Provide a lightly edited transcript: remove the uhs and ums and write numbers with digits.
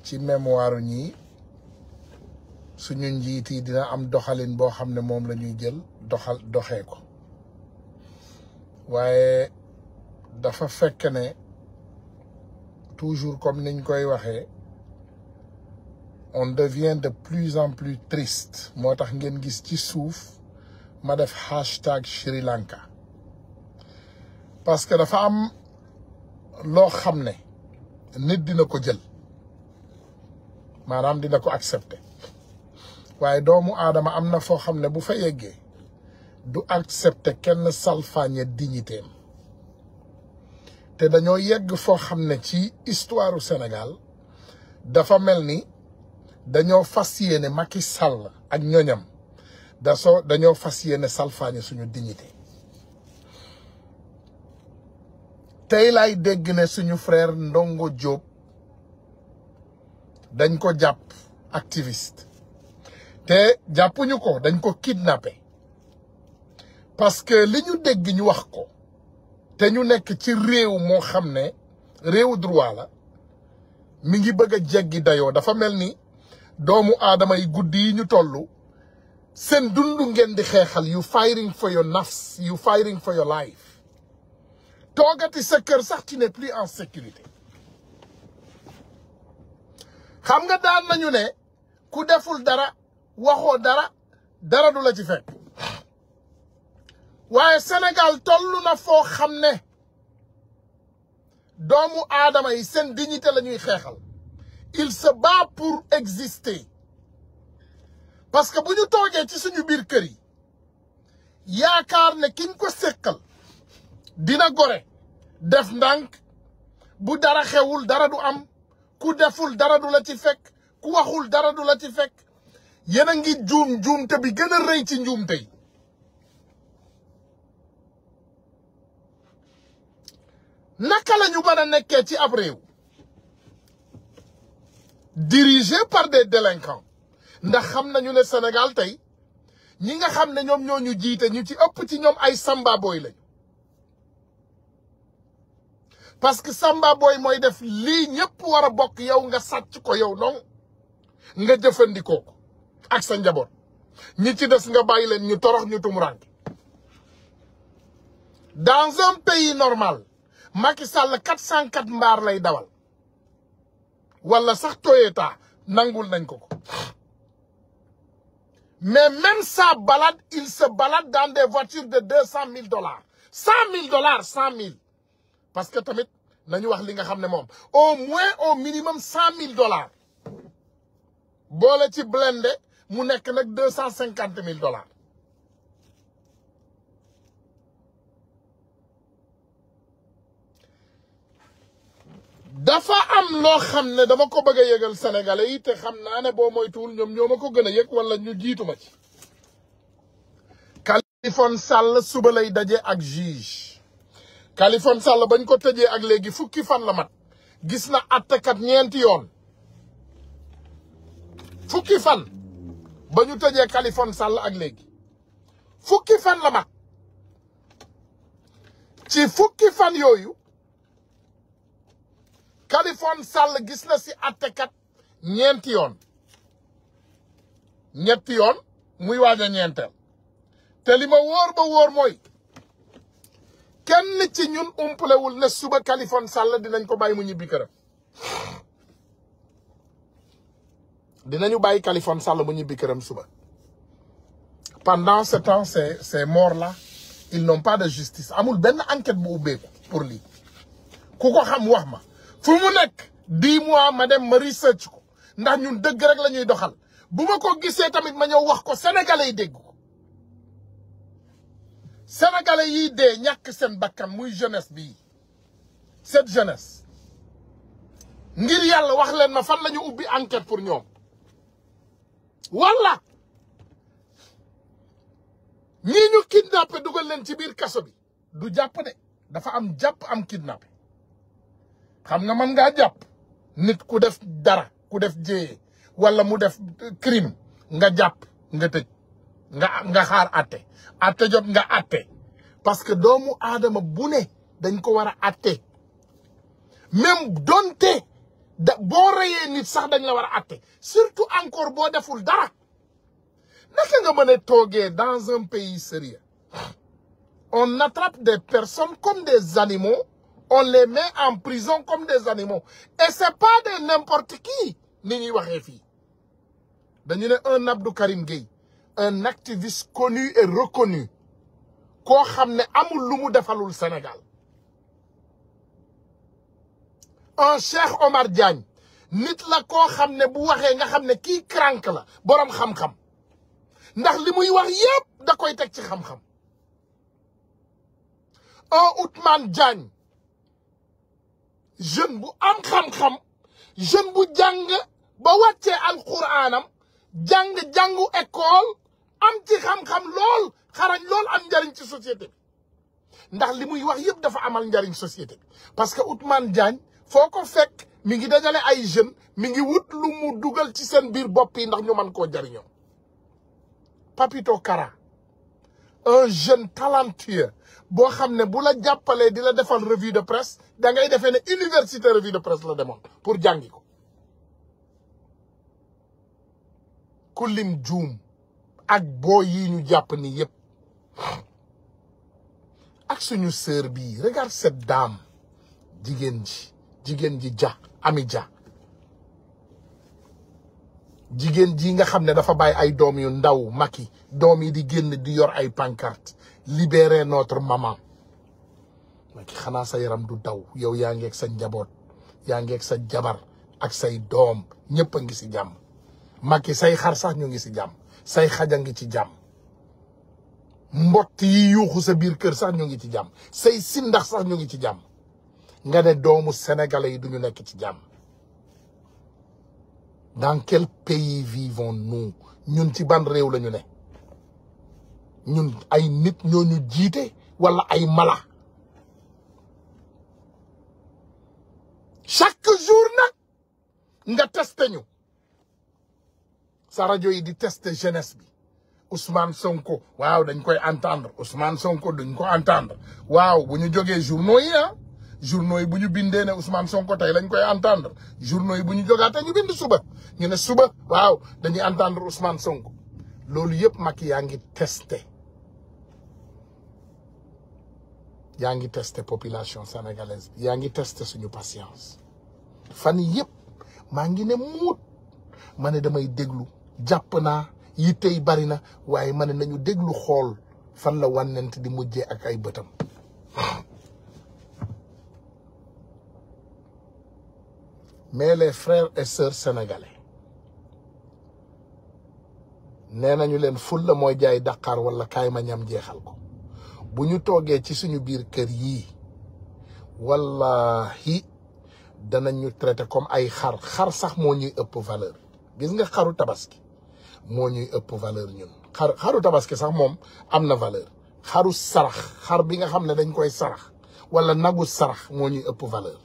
ci mémoire ñi suñu njiit yi dina am doxalin boo xam ne moom la ñuy jël doxee ko waaye dafa fekk ne toujours comme niñ koy waxee on devient de plus en plus triste moo tax ngeen gis ci suuf ma def hashtag Sri Lanka parce que dafa am loo xam ne nit dina ko jël maanaam dina ko accepter waaye doomu aadama am na foo xam ne bu fa yeggee du accepter kenn salfaañe dignitéem te dañoo yegg foo xam ne ci histoire u Sénégal dafa mel ni dañoo fas yéene Macky Sall ak ñoñam dañoo fas yéene salfaañe suñu dignité tey lay dégg ne suñu frère Ndongo Diop dañ ko jàpp activiste te jàppuñu ko dañ ko kidnappé parce que li ñu dégg ñu wax ko te ñu nekk ci réew moo xam ne réewu droit la mi ngi bëgg a jéggi dayoo dafa mel ni doomu aadama yi guddi yi ñu toll seen dundu ngeen di xeexal you fighting for your nafs you fighting for your life toogati sa kër sax tu n'es plus en sécurité xam nga daan nañu ne ku deful dara waxoo dara du la ci fekk waaye Sénégal tollu na foo xam ne doomu aadama yi seen dignité la ñuy xeexal il se bat pour exister parce que bu ñu toogee ci suñu biir kër yi yaakaar ne kiñ ko sekkal dina gore def ndànk bu dara xewul dara du am ku deful dara du la ci fekk ku waxul dara du la ci fekk yéen a ngi juumte bi gën a rëy ci njuumte yi naka la ñu mën a nekkee ci ab réew dirigé par des délinquants ndax xam nañu ne Sénégal tey ñi nga xam ne ñoom ñoo ñu jiite ñu ci ëpp ci ñoom ay samba boy lañu parce que samba boy mooy def lii ñëpp war a bokk yow nga sàcc ko yow non nga jëfandikoo ko ak sa njaboot ñi ci des nga bàyyi leen ñu torox ñu tumuranke dans un pays normal Macky Sall 404 mbaar lay dawal wala sax Toyota nangul nañ ko mais même sa balade il se balade dans des voitures de $200 000 $100 000 100 000 parce que tamit nañu wax li nga xam ne moom au moins au minimum $100 000 boole ci blindé mu nekk nag $250 000 dafa am loo xam ne dama ko bëgg a yëgal sénégalais yi te xam naa ne boo moytuwul ñoom ñoo ma ko gën a yëg wala ñu jiitu ma ci. Khaliphone Sall suba lay daje ak juge Khaliphone Sall bañ ko tëjee ak léegi fukki fan la mat gis na attekat ñeenti yoon fukki fan ba ñu tëjee Khaliphone Sall ak léegi fukki fan la mat ci fukki fan yooyu Khaliphone Sall gis na si attekat ñeenti yoon ñetti yoon muy waaj a ñeenteel te li ma wóor ba wóor mooy kenn ci ñun umpalewul ne suba Khaliphone Sall dinañ ko bàyyi mu ñibbi këram dinañu bàyyi Khaliphone Sall mu ñibbi këram suba. Pendant ce temps ces morts là ils n'ont pas de justice amul benn enquête bu ubbeeku pour lii ku ko xam wax ma fu mu nekk 10 mois ma dem ma research ko ndax ñun dëgg rek la ñuy doxal bu ma ko gisee tamit ma ñëw wax ko sénégalais yi dégg ko sénégalais yi dee ñàkk seen bakkan muy jeunesse bii cette jeunesse ngir yàlla wax leen ma fan la ñu ubbi enquête pour ñoom walla ñii ñu kidnappé dugal leen ci biir kaso bi du jàpp de dafa am jàpp am kidnappé xam nga mën ngaa jàpp nit ku def dara ku def jéyee wala mu def crime nga jàpp nga tëj nga xaar atte jot nga atte parce que doomu aadama bu ne dañ ko war a atte même donte boo reyee nit sax dañ la war a atte surtout encore boo deful dara naka nga mën a toogee dans un pays sérieux on attrape des personnes comme des animaux on les met en prison comme des animaux et c'est pas de n'importe qui ni ñuy waxee fii dañu ne un Abdou Karim Gueye un activiste connu et reconnu koo xam ne amul lu mu defalul Sénégal un Cheikh Omar Diagne nit la koo xam ne bu waxee nga xam ne kii crank la boroom xam-xam ndax li muy wax yépp da koy teg ci xam-xam un Ousmane Diagne jeune bu am xam-xam jeune bu jàng ba wàccee alquraanam jàngu école am ci xam-xam lool xarañ lool am njariñ ci société bi ndax li muy wax yépp dafa amal njariñ société bi parce que Ousmane Diagne foo ko fekk mi ngi dajale ay jeunes mi ngi wut lu mu dugal ci seen biir bopp yi ndax ñu mën koo jariñoo Papito Kara un jeune talentueux boo xam ne bu la jàppalee di la defal revue de presse da ngay defee ne université revue de presse la demoon pour jàngi ko ku lim juum ak boo yi ñu jàpp ni yépp ak suñu sœur bii regarde cette dame jigéen ji ja Ami Dia jigéen ji nga xam ne dafa bàyyi ay doom yu ndaw Macky doom yi di génn di yor ay pancarte libérer notre maman Macky xanaa sa yaram du daw yow yaa ngeeg sa njaboot yaa ngeeg sa jabar ak say doom ñëpp a ngi si jàmm Macky say xar sax ñu ngi si jàmm say xaja ngi ci jàmm mbott yi yuuxu sa biir kër sax ñu ngi ci jàmm say sindax sax ñu ngi ci jàmm nga ne doomu sénégalais yi duñu nekk ci jàmm dans quel pays vivons-nous ñun ci ban réew la ñu ne ñun ay nit ñoo ñu jiite wala ay mala chaque jour nag nga testé ñu sa rajo yi di testé jeunesse bi Ousmane Sonko waaw dañ koy entendre Ousmane Sonko duñ ko entendre waaw bu ñu jógee journaux yi bu ñu bindee ne Ousmane Sonko tey lañ koy entendre journaux yi bu ñu jógaatee ñu bind suba ñu ne suba waaw dañuy entendre Ousmane Sonko loolu yëpp Macky yaa ngi testé population sénégalaise bi yaa ngi testé suñu patience fan yëpp maa ngi ne muut ma ne damay déglu jàpp naa yi tey bari na waaye ma ne nañu déglu xool fan la wànnent di mujjee ak ay bëtam mais les frères et sœurs sénégalais nee nañu leen ful la mooy jaay Dakar wala kaay ma ñam jeexal ko bu ñu toogee ci suñu biir kër yii wallahi danañ ñu traité comme ay xar sax moo ñuy ëpp valeur gis nga xaru tabaski moo ñuy ëpp valeur ñun xaru tabaski sax moom am na valeur xaru sarax xar bi nga xam ne dañ koy sarax wala nagu sarax moo ñuy ëpp valeur